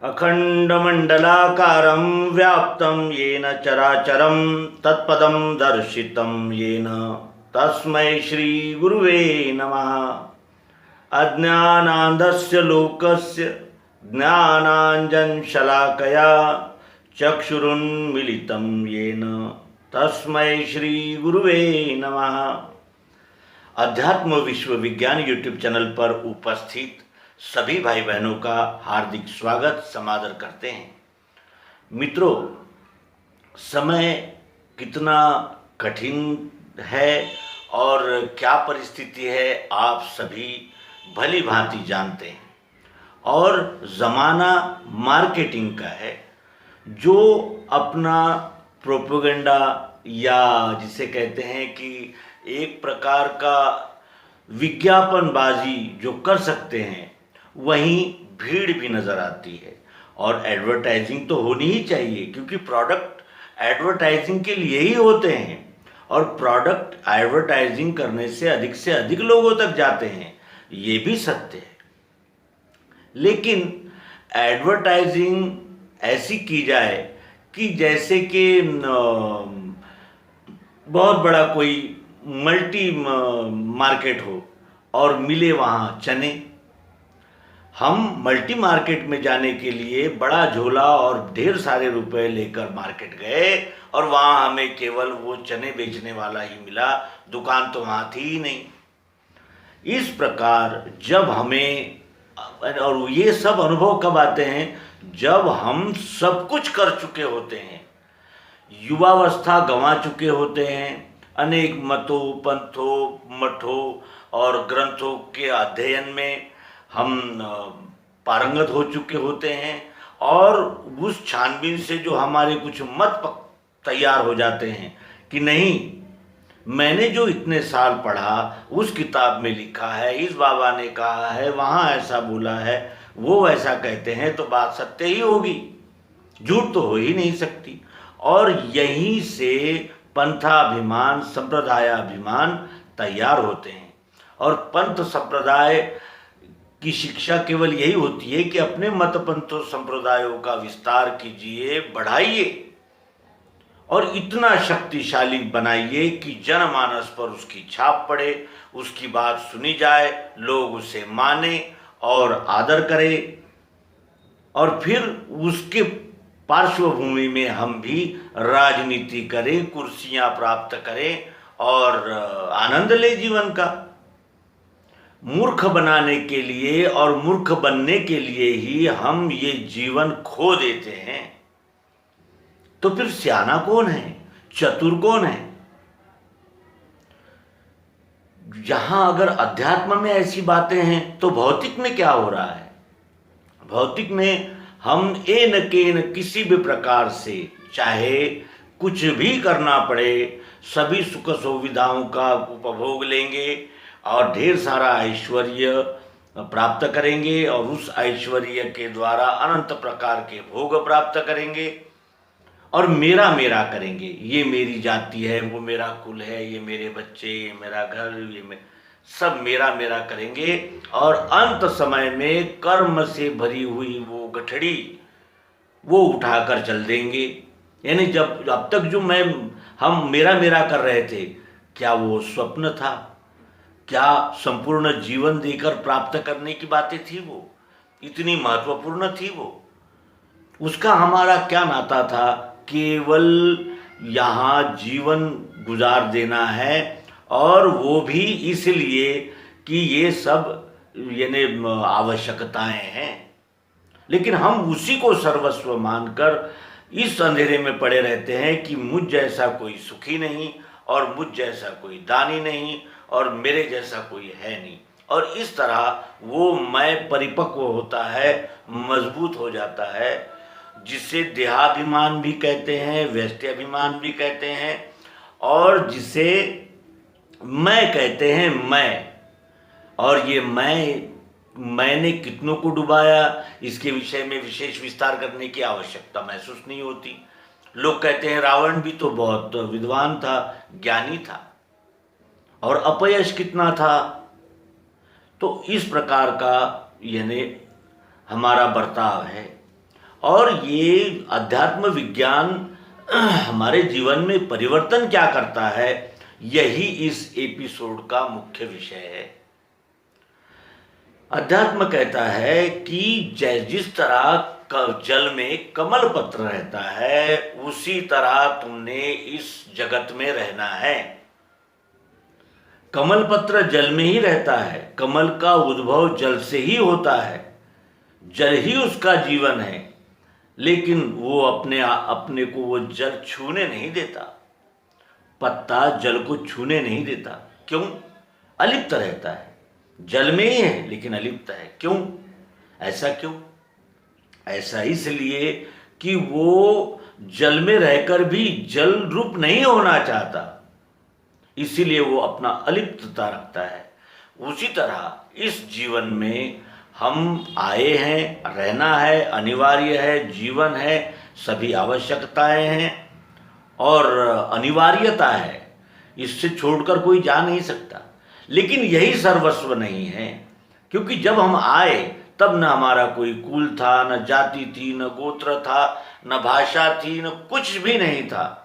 अखंडमंडलाकारं व्याप्तं येन चराचरं तत्पदं दर्शितं येन तस्मै श्रीगुरुवे नमः। अज्ञानान्धस्य लोकस्य ज्ञानाञ्जनशलाकया चक्षुरुन्मीलितं येन तस्मै श्रीगुरुवे नमः। अध्यात्म विश्व विज्ञान यूट्यूब चैनल पर उपस्थित सभी भाई बहनों का हार्दिक स्वागत समादर करते हैं। मित्रों, समय कितना कठिन है और क्या परिस्थिति है आप सभी भली भांति जानते हैं। और ज़माना मार्केटिंग का है, जो अपना प्रोपेगेंडा या जिसे कहते हैं कि एक प्रकार का विज्ञापनबाजी जो कर सकते हैं, वहीं भीड़ भी नज़र आती है। और एडवर्टाइजिंग तो होनी ही चाहिए, क्योंकि प्रोडक्ट एडवर्टाइजिंग के लिए ही होते हैं और प्रोडक्ट एडवर्टाइजिंग करने से अधिक लोगों तक जाते हैं, ये भी सत्य है। लेकिन एडवर्टाइजिंग ऐसी की जाए कि जैसे कि बहुत बड़ा कोई मल्टी मार्केट हो और मिले वहाँ चने। हम मल्टी मार्केट में जाने के लिए बड़ा झोला और ढेर सारे रुपए लेकर मार्केट गए और वहाँ हमें केवल वो चने बेचने वाला ही मिला, दुकान तो वहाँ थी ही नहीं। इस प्रकार जब हमें, और ये सब अनुभव कब आते हैं, जब हम सब कुछ कर चुके होते हैं, युवावस्था गंवा चुके होते हैं, अनेक मतों, पंथों, मठों और ग्रंथों के अध्ययन में हम पारंगत हो चुके होते हैं, और उस छानबीन से जो हमारे कुछ मत तैयार हो जाते हैं कि नहीं, मैंने जो इतने साल पढ़ा उस किताब में लिखा है, इस बाबा ने कहा है, वहाँ ऐसा बोला है, वो ऐसा कहते हैं, तो बात सत्य ही होगी, झूठ तो हो ही नहीं सकती। और यहीं से पंथाभिमान, संप्रदायाभिमान तैयार होते हैं। और पंथ संप्रदाय की शिक्षा केवल यही होती है कि अपने मत पंथों संप्रदायों का विस्तार कीजिए, बढ़ाइए और इतना शक्तिशाली बनाइए कि जनमानस पर उसकी छाप पड़े, उसकी बात सुनी जाए, लोग उसे माने और आदर करें, और फिर उसके पार्श्वभूमि में हम भी राजनीति करें, कुर्सियां प्राप्त करें और आनंद ले जीवन का। मूर्ख बनाने के लिए और मूर्ख बनने के लिए ही हम ये जीवन खो देते हैं। तो फिर सियाना कौन है, चतुर कौन है? जहां अगर अध्यात्म में ऐसी बातें हैं, तो भौतिक में क्या हो रहा है? भौतिक में हम न किसी भी प्रकार से, चाहे कुछ भी करना पड़े, सभी सुख सुविधाओं का उपभोग लेंगे और ढेर सारा ऐश्वर्य प्राप्त करेंगे, और उस ऐश्वर्य के द्वारा अनंत प्रकार के भोग प्राप्त करेंगे और मेरा मेरा करेंगे। ये मेरी जाति है, वो मेरा कुल है, ये मेरे बच्चे, ये मेरा घर, ये सब मेरा मेरा करेंगे। और अंत समय में कर्म से भरी हुई वो गठड़ी वो उठाकर चल देंगे। यानी जब अब तक जो हम मेरा मेरा कर रहे थे, क्या वो स्वप्न था? क्या संपूर्ण जीवन देकर प्राप्त करने की बातें थी? वो इतनी महत्वपूर्ण थी वो? उसका हमारा क्या नाता था? केवल यहाँ जीवन गुजार देना है, और वो भी इसलिए कि ये सब यानी आवश्यकताएं हैं। लेकिन हम उसी को सर्वस्व मानकर इस अंधेरे में पड़े रहते हैं कि मुझ जैसा कोई सुखी नहीं, और मुझ जैसा कोई दानी नहीं, और मेरे जैसा कोई है नहीं। और इस तरह वो मैं परिपक्व होता है, मजबूत हो जाता है, जिसे देहाभिमान भी कहते हैं, व्यष्ट्याभिमान भी कहते हैं, और जिसे मैं कहते हैं मैं। और ये मैंने कितनों को डुबाया, इसके विषय में विशेष विस्तार करने की आवश्यकता महसूस नहीं होती। लोग कहते हैं रावण भी तो बहुत विद्वान था, ज्ञानी था, और अपयश कितना था। तो इस प्रकार का यानी हमारा बर्ताव है। और ये अध्यात्म विज्ञान हमारे जीवन में परिवर्तन क्या करता है, यही इस एपिसोड का मुख्य विषय है। अध्यात्म कहता है कि जिस तरह जल में कमल पत्र रहता है, उसी तरह तुमने इस जगत में रहना है। कमल पत्र जल में ही रहता है, कमल का उद्भव जल से ही होता है, जल ही उसका जीवन है, लेकिन वो अपने को वो जल छूने नहीं देता। पत्ता जल को छूने नहीं देता। क्यों? अलिप्त रहता है, जल में ही है लेकिन अलिप्त है। क्यों? ऐसा क्यों? ऐसा इसलिए कि वो जल में रहकर भी जल रूप नहीं होना चाहता, इसीलिए वो अपना अलिप्तता रखता है। उसी तरह इस जीवन में हम आए हैं, रहना है, अनिवार्य है, जीवन है, सभी आवश्यकताएं हैं और अनिवार्यता है, इससे छोड़कर कोई जा नहीं सकता। लेकिन यही सर्वस्व नहीं है, क्योंकि जब हम आए तब न हमारा कोई कुल था, न जाति थी, न गोत्र था, न भाषा थी, न कुछ भी नहीं था।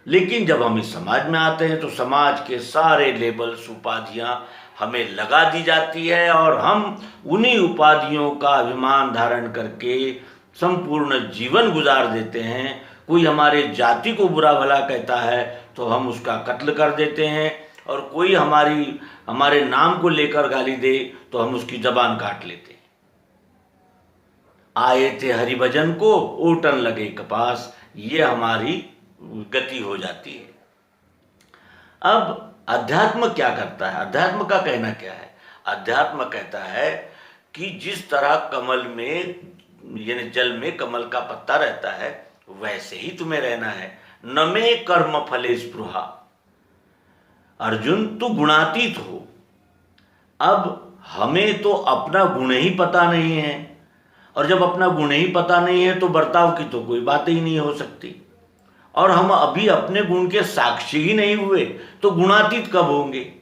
लेकिन जब हम इस समाज में आते हैं तो समाज के सारे लेबल्स, उपाधियां हमें लगा दी जाती है और हम उन्हीं उपाधियों का अभिमान धारण करके संपूर्ण जीवन गुजार देते हैं। कोई हमारे जाति को बुरा भला कहता है तो हम उसका कत्ल कर देते हैं, और कोई हमारे नाम को लेकर गाली दे तो हम उसकी जबान काट लेते हैं। आए थे हरिभजन को, ओटन लगे कपास, ये हमारी गति हो जाती है। अब अध्यात्म क्या करता है? अध्यात्म का कहना क्या है? अध्यात्म कहता है कि जिस तरह कमल में, यानी जल में कमल का पत्ता रहता है, वैसे ही तुम्हें रहना है। न मे कर्म फले स्पृहा। अर्जुन, तू गुणातीत हो। अब हमें तो अपना गुण ही पता नहीं है, और जब अपना गुण ही पता नहीं है तो बर्ताव की तो कोई बात ही नहीं हो सकती। और हम अभी अपने गुण के साक्षी ही नहीं हुए तो गुणातीत कब होंगे?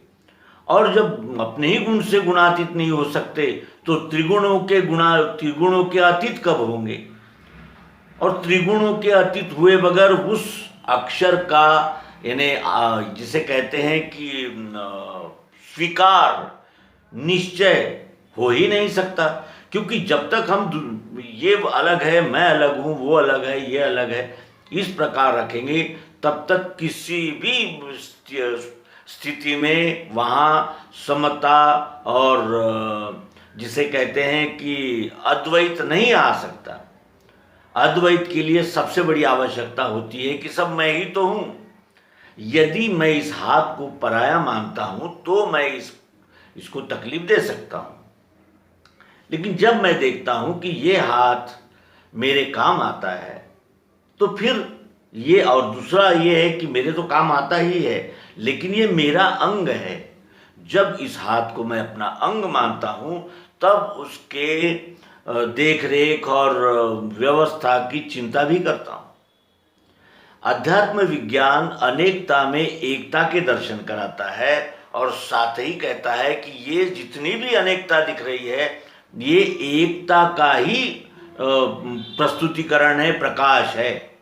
और जब अपने ही गुण से गुणातीत नहीं हो सकते तो त्रिगुणों के अतीत कब होंगे? और त्रिगुणों के अतीत हुए बगैर उस अक्षर का, यानी जिसे कहते हैं कि स्वीकार, निश्चय हो ही नहीं सकता। क्योंकि जब तक हम ये अलग है, मैं अलग हूँ, वो अलग है, ये अलग है, इस प्रकार रखेंगे, तब तक किसी भी स्थिति में वहाँ समता और जिसे कहते हैं कि अद्वैत नहीं आ सकता। अद्वैत के लिए सबसे बड़ी आवश्यकता होती है कि सब मैं ही तो हूँ। यदि मैं इस हाथ को पराया मानता हूँ तो मैं इसको तकलीफ दे सकता हूँ, लेकिन जब मैं देखता हूँ कि ये हाथ मेरे काम आता है तो फिर ये, और दूसरा ये है कि मेरे तो काम आता ही है लेकिन ये मेरा अंग है। जब इस हाथ को मैं अपना अंग मानता हूँ तब उसके देख रेख और व्यवस्था की चिंता भी करता हूँ। अध्यात्म विज्ञान अनेकता में एकता के दर्शन कराता है और साथ ही कहता है कि ये जितनी भी अनेकता दिख रही है, ये एकता का ही प्रस्तुतिकरण है, प्रकाश है।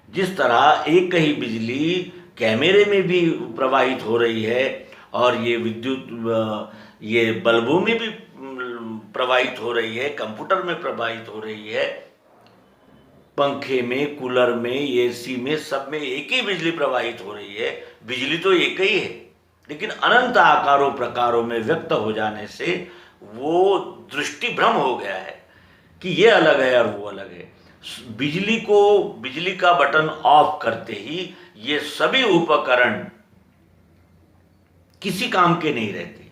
जिस तरह एक ही बिजली कैमरे में भी प्रवाहित हो रही है और ये विद्युत ये बल्बों में भी प्रवाहित हो रही है, कंप्यूटर में प्रवाहित हो रही है, पंखे में, कूलर में, एसी में, सब में एक ही बिजली प्रवाहित हो रही है। बिजली तो एक ही है, लेकिन अनंत आकारों प्रकारों में व्यक्त हो जाने से वो दृष्टि भ्रम हो गया है कि ये अलग है और वो अलग है। बिजली का बटन ऑफ करते ही ये सभी उपकरण किसी काम के नहीं रहते।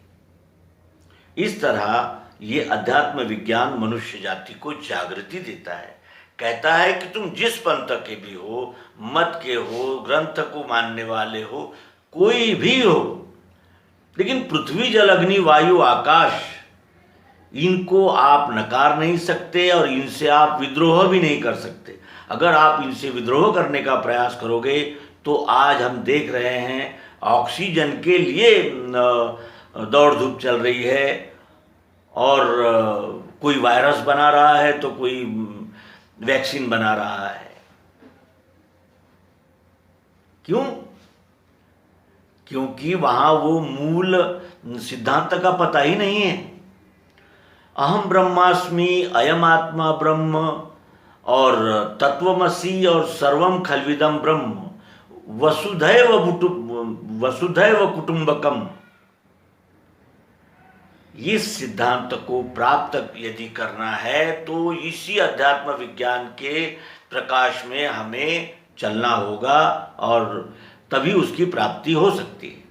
इस तरह ये अध्यात्म विज्ञान मनुष्य जाति को जागृति देता है। कहता है कि तुम जिस पंथ के भी हो, मत के हो, ग्रंथ को मानने वाले हो, कोई भी हो, लेकिन पृथ्वी, जल, अग्नि, वायु, आकाश, इनको आप नकार नहीं सकते और इनसे आप विद्रोह भी नहीं कर सकते। अगर आप इनसे विद्रोह करने का प्रयास करोगे तो आज हम देख रहे हैं ऑक्सीजन के लिए दौड़ धूप चल रही है और कोई वायरस बना रहा है तो कोई वैक्सीन बना रहा है। क्यों? क्योंकि वहां वो मूल सिद्धांत का पता ही नहीं है। अहम ब्रह्मास्मि, अयम आत्मा ब्रह्म और तत्वमसि और सर्वम खल्विदम ब्रह्म वसुधैव कुटुंबकम, इस सिद्धांत को प्राप्त यदि करना है तो इसी अध्यात्म विज्ञान के प्रकाश में हमें चलना होगा और तभी उसकी प्राप्ति हो सकती है।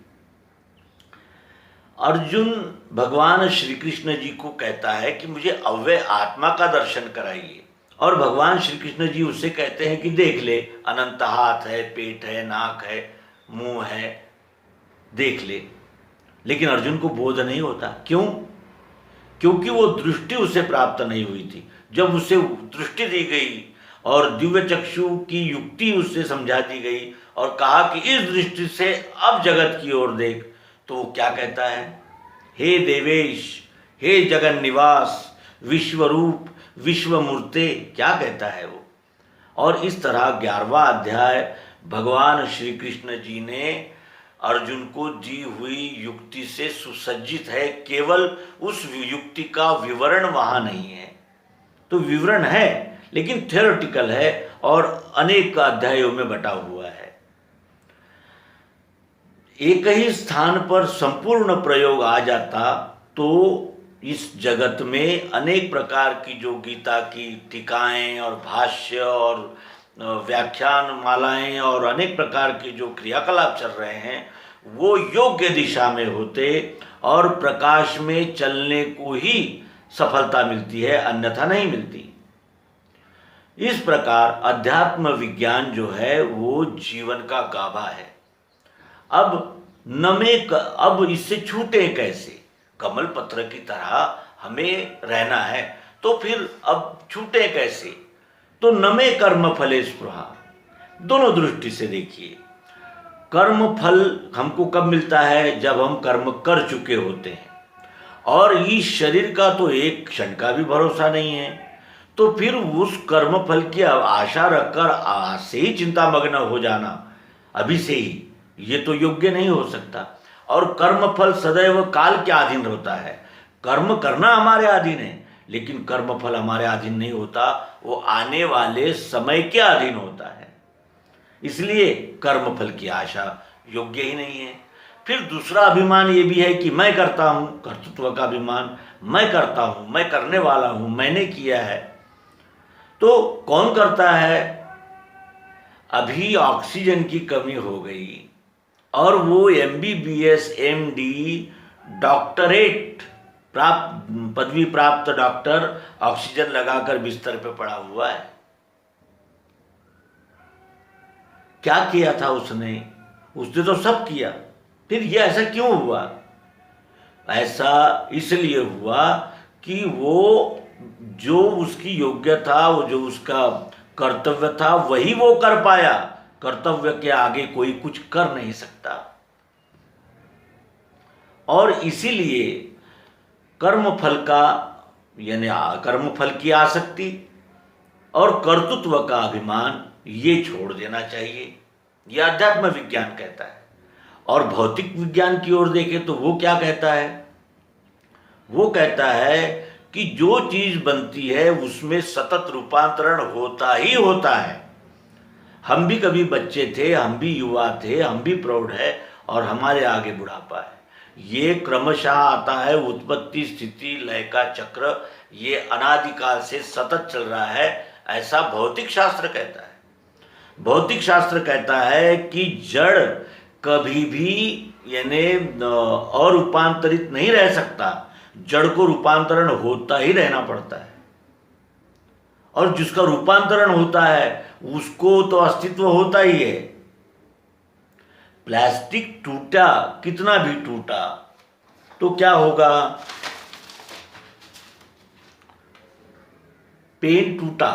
अर्जुन भगवान श्री कृष्ण जी को कहता है कि मुझे अव्यय आत्मा का दर्शन कराइए, और भगवान श्री कृष्ण जी उससे कहते हैं कि देख ले, अनंत हाथ है, पेट है, नाक है, मुंह है, देख ले। लेकिन अर्जुन को बोध नहीं होता। क्यों? क्योंकि वो दृष्टि उसे प्राप्त नहीं हुई थी। जब उसे दृष्टि दी गई और दिव्य चक्षु की युक्ति उससे समझा दी गई और कहा कि इस दृष्टि से अब जगत की ओर देख, तो वो क्या कहता है? हे देवेश, हे जगन निवास, विश्वरूप, विश्वमूर्ते, क्या कहता है वो। और इस तरह 11वां अध्याय भगवान श्री कृष्ण जी ने अर्जुन को दी हुई युक्ति से सुसज्जित है। केवल उस युक्ति का विवरण वहां नहीं है। तो विवरण है लेकिन थ्योरेटिकल है और अनेक अध्यायों में बटा हुआ है। एक ही स्थान पर संपूर्ण प्रयोग आ जाता तो इस जगत में अनेक प्रकार की जो गीता की टीकाएं और भाष्य और व्याख्यान मालाएं और अनेक प्रकार के जो क्रियाकलाप चल रहे हैं वो योग्य दिशा में होते और प्रकाश में चलने को ही सफलता मिलती है, अन्यथा नहीं मिलती। इस प्रकार अध्यात्म विज्ञान जो है वो जीवन का गाभा है। अब इससे छूटे कैसे? कमल पत्र की तरह हमें रहना है, तो फिर अब छूटे कैसे? तो नमे कर्म फले स्पृहा, दोनों दृष्टि से देखिए। कर्म फल हमको कब मिलता है? जब हम कर्म कर चुके होते हैं, और इस शरीर का तो एक क्षण का भी भरोसा नहीं है। तो फिर उस कर्म फल की आशा रखकर आज से ही चिंता मग्न हो जाना, अभी से ही, ये तो योग्य नहीं हो सकता। और कर्म फल सदैव काल के अधीन होता है। कर्म करना हमारे अधीन है, लेकिन कर्म फल हमारे अधीन नहीं होता, वो आने वाले समय के अधीन होता है। इसलिए कर्म फल की आशा योग्य ही नहीं है। फिर दूसरा अभिमान ये भी है कि मैं करता हूँ, कर्तृत्व का अभिमान, मैं करता हूँ, मैं करने वाला हूँ, मैंने किया है। तो कौन करता है? अभी ऑक्सीजन की कमी हो गई और वो MBBS MD डॉक्टरेट प्राप्त, पदवी प्राप्त डॉक्टर ऑक्सीजन लगाकर बिस्तर पे पड़ा हुआ है। क्या किया था उसने? उसने तो सब किया। फिर ये ऐसा क्यों हुआ? ऐसा इसलिए हुआ कि वो जो उसकी योग्य था, वो जो उसका कर्तव्य था, वही वो कर पाया। कर्तव्य के आगे कोई कुछ कर नहीं सकता। और इसीलिए कर्मफल का, यानी कर्मफल की आसक्ति और कर्तृत्व का अभिमान, ये छोड़ देना चाहिए, यह अध्यात्म विज्ञान कहता है। और भौतिक विज्ञान की ओर देखें तो वो क्या कहता है? वो कहता है कि जो चीज बनती है उसमें सतत रूपांतरण होता ही होता है। हम भी कभी बच्चे थे, हम भी युवा थे, हम भी प्रौढ़ है और हमारे आगे बुढ़ापा है। ये क्रमशः आता है, उत्पत्ति स्थिति लय का चक्र, ये अनादिकाल से सतत चल रहा है, ऐसा भौतिक शास्त्र कहता है। भौतिक शास्त्र कहता है कि जड़ कभी भी यानी और रूपांतरित नहीं रह सकता, जड़ को रूपांतरण होता ही रहना पड़ता है। और जिसका रूपांतरण होता है उसको तो अस्तित्व होता ही है। प्लास्टिक टूटा, कितना भी टूटा, तो क्या होगा? पेन टूटा,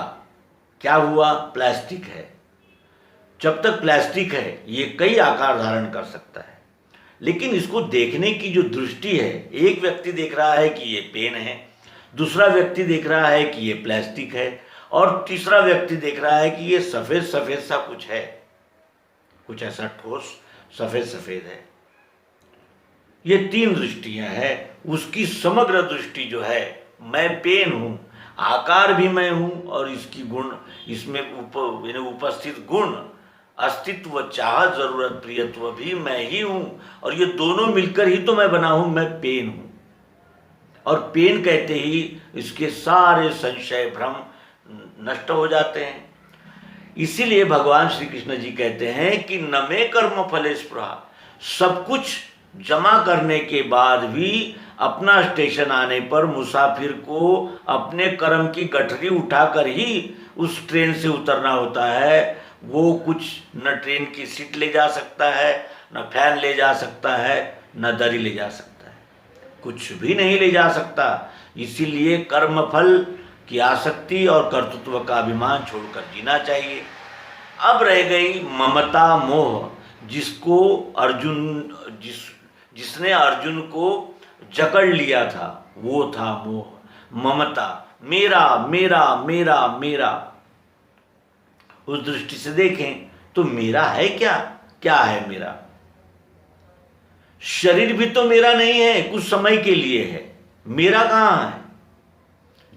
क्या हुआ? प्लास्टिक है। जब तक प्लास्टिक है ये कई आकार धारण कर सकता है, लेकिन इसको देखने की जो दृष्टि है, एक व्यक्ति देख रहा है कि ये पेन है, दूसरा व्यक्ति देख रहा है कि ये प्लास्टिक है, और तीसरा व्यक्ति देख रहा है कि ये सफेद सफेद सा कुछ है, कुछ ऐसा ठोस सफेद सफेद है। ये तीन दृष्टियां हैं। उसकी समग्र दृष्टि जो है, मैं पेन हूं, आकार भी मैं हूं, और इसकी गुण, इसमें उपस्थित गुण, अस्तित्व, चाह, जरूरत, प्रियत्व भी मैं ही हूं, और ये दोनों मिलकर ही तो मैं बना हूं, मैं पेन हूं। और पेन कहते ही इसके सारे संशय भ्रम नष्ट हो जाते हैं। इसीलिए भगवान श्री कृष्ण जी कहते हैं कि न मे कर्म फले स्पृहा, सब कुछ जमा करने के बाद भी अपना स्टेशन आने पर मुसाफिर को अपने कर्म की गठरी उठाकर ही उस ट्रेन से उतरना होता है। वो कुछ न ट्रेन की सीट ले जा सकता है, न फैन ले जा सकता है, न दरी ले जा सकता है, कुछ भी नहीं ले जा सकता। इसीलिए कर्मफल की आसक्ति और कर्तृत्व का अभिमान छोड़कर जीना चाहिए। अब रह गई ममता, मोह, जिसको जिसने अर्जुन को जकड़ लिया था, वो था मोह, ममता, मेरा मेरा मेरा मेरा। उस दृष्टि से देखें तो मेरा है क्या? क्या है मेरा? शरीर भी तो मेरा नहीं है, कुछ समय के लिए है। मेरा कहां है?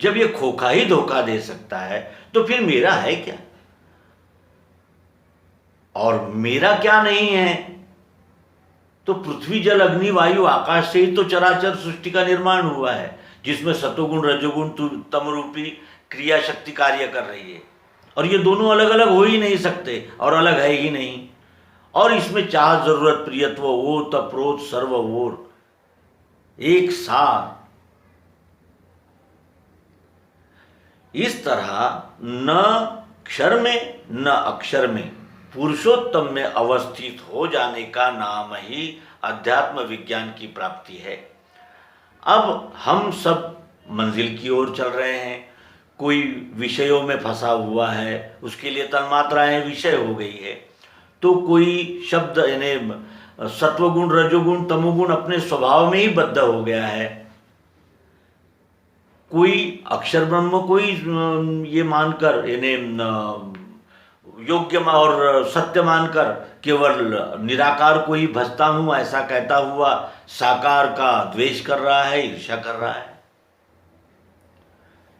जब ये खोखा ही धोखा दे सकता है तो फिर मेरा है क्या? और मेरा क्या नहीं है? तो पृथ्वी, जल, अग्नि, वायु, आकाश से ही तो चराचर सृष्टि का निर्माण हुआ है, जिसमें सतोगुण, रजोगुण, तम रूपी क्रिया शक्ति कार्य कर रही है। और ये दोनों अलग अलग हो ही नहीं सकते, और अलग है ही नहीं। और इसमें चाह, जरूरत, प्रियत्व, ओत, अप्रोच, सर्व, ओर, एक सार। इस तरह न क्षर में न अक्षर में पुरुषोत्तम में अवस्थित हो जाने का नाम ही अध्यात्म विज्ञान की प्राप्ति है। अब हम सब मंजिल की ओर चल रहे हैं। कोई विषयों में फंसा हुआ है, उसके लिए तन्मात्राएं विषय हो गई है। तो कोई शब्द यानी सत्वगुण, रजोगुण, तमोगुण अपने स्वभाव में ही बद्ध हो गया है। कोई अक्षर ब्रह्म को ही ये मानकर, यानी योग्य और सत्य मानकर केवल निराकार को ही भजता हूं ऐसा कहता हुआ साकार का द्वेष कर रहा है, ईर्ष्या कर रहा है।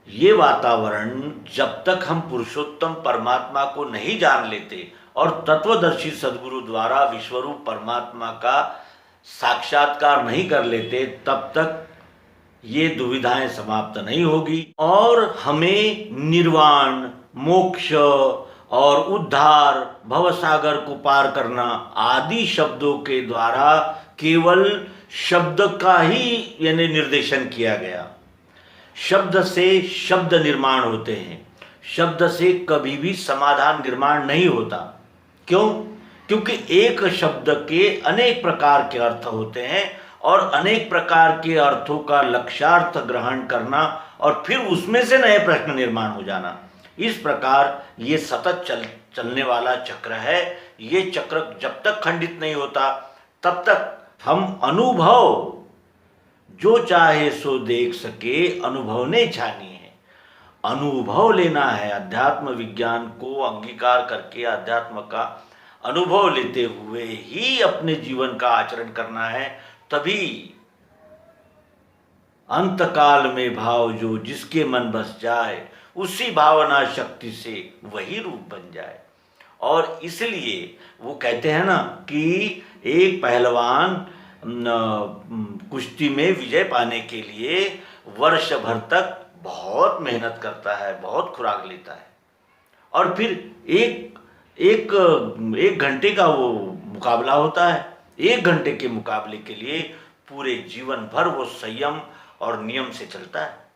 ये वातावरण जब तक हम पुरुषोत्तम परमात्मा को नहीं जान लेते और तत्वदर्शी सद्गुरु द्वारा विश्वरूप परमात्मा का साक्षात्कार नहीं कर लेते, तब तक ये दुविधाएं समाप्त नहीं होगी और हमें निर्वाण, मोक्ष और उद्धार, भवसागर को पार करना आदि शब्दों के द्वारा केवल शब्द का ही यानी निर्देशन किया गया। शब्द से शब्द निर्माण होते हैं, शब्द से कभी भी समाधान निर्माण नहीं होता। क्यों? क्योंकि एक शब्द के अनेक प्रकार के अर्थ होते हैं और अनेक प्रकार के अर्थों का लक्ष्यार्थ ग्रहण करना और फिर उसमें से नए प्रश्न निर्माण हो जाना, इस प्रकार ये सतत चलने वाला चक्र है। ये चक्र जब तक खंडित नहीं होता तब तक हम अनुभव जो चाहे सो देख सके, अनुभव नहीं छानी है, अनुभव लेना है। अध्यात्म विज्ञान को अंगीकार करके अध्यात्म का अनुभव लेते हुए ही अपने जीवन का आचरण करना है। तभी अंतकाल में भाव जो जिसके मन बस जाए, उसी भावना शक्ति से वही रूप बन जाए। और इसलिए वो कहते हैं ना कि एक पहलवान कुश्ती में विजय पाने के लिए वर्ष भर तक बहुत मेहनत करता है, बहुत खुराक लेता है, और फिर एक घंटे का वो मुकाबला होता है। एक घंटे के मुकाबले के लिए पूरे जीवन भर वो संयम और नियम से चलता है।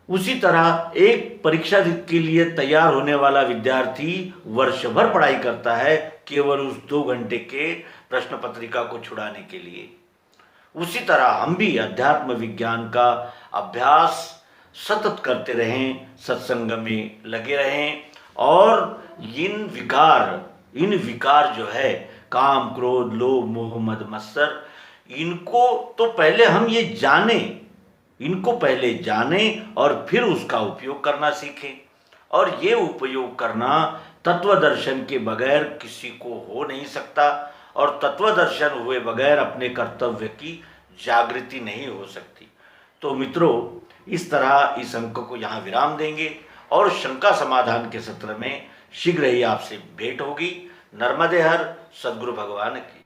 उसी तरह एक परीक्षा के लिए तैयार होने वाला विद्यार्थी वर्ष भर पढ़ाई करता है केवल उस 2 घंटे के प्रश्न पत्रिका को छुड़ाने के लिए। उसी तरह हम भी अध्यात्म विज्ञान का अभ्यास सतत करते रहें, सत्संग में लगे रहें और इन विकार जो है काम, क्रोध, लोभ, मोह, मद, मत्सर, इनको तो पहले हम ये जाने, इनको पहले जाने और फिर उसका उपयोग करना सीखें। और ये उपयोग करना तत्वदर्शन के बगैर किसी को हो नहीं सकता, और तत्वदर्शन हुए बगैर अपने कर्तव्य की जागृति नहीं हो सकती। तो मित्रों, इस तरह इस अंक को यहाँ विराम देंगे और शंका समाधान के सत्र में शीघ्र ही आपसे भेंट होगी। नर्मदे हर, सद्गुरु भगवान की।